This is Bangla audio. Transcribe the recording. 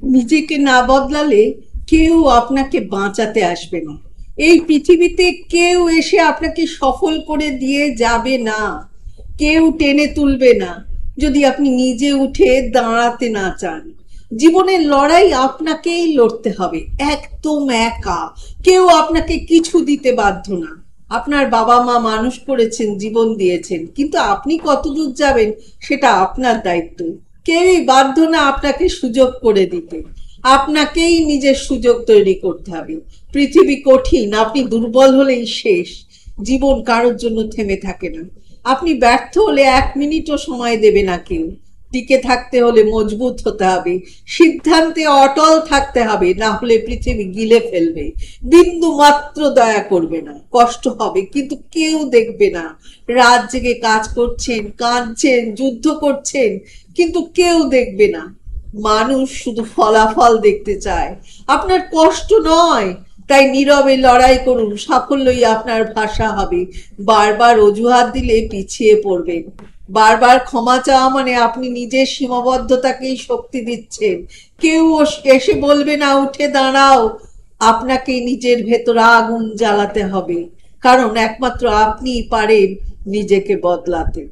নিজেকে না বদলালে কেউ আপনাকে বাঁচাতে আসবে না। এই পৃথিবীতে কেউ এসে আপনাকে সফল করে দিয়ে যাবে না, কেউ টেনে তুলবে না, যদি আপনি নিজে উঠে দাঁড়াতে না চান। জীবনের লড়াই আপনাকেই লড়তে হবে, একদম একা। কেউ আপনাকে কিছু দিতে বাধ্য না। আপনার বাবা মা মানুষ করেছেন, জীবন দিয়েছেন, কিন্তু আপনি কতদূর যাবেন সেটা আপনার দায়িত্ব। কেউই বাধ্য না আপনাকে সুযোগ করে দিতে। আপনাকেই নিজের সুযোগ তৈরি করতে হবে। পৃথিবী কঠিন, আপনি দুর্বল হলেই শেষ। জীবন কারোর জন্য থেমে থাকে না। আপনি ব্যর্থ হলে 1 মিনিটও সময় দেবে না কেউ। টিকে থাকতে হলে মজবুত হতে হবে, সিদ্ধান্তে অটল থাকতে হবে, না হলে পৃথিবী গিলে ফেলবে। বিন্দু মাত্র দয়া করবে না, কষ্ট হবে কিন্তু কেউ দেখবে না। রাত জেগে কাজ করছেন, কাঁদছেন, যুদ্ধ করছেন, কিন্তু কেউ দেখবে না। মানুষ শুধু ফলাফল দেখতে চায়, আপনার কষ্ট নয়। তাই নীরবে লড়াই করুন, সাফল্যই আপনার ভাষা হবে। বারবার অজুহাত দিলে পিছিয়ে পড়বেন। বারবার ক্ষমা চাওয়া মানে আপনি নিজের সীমাবদ্ধতাকেই শক্তি দিচ্ছেন। কেউ এসে বলবে না উঠে দাঁড়াও। আপনাকে নিজের ভেতর আগুন জ্বালাতে হবে, কারণ একমাত্র আপনিই পারেন নিজেকে বদলাতে।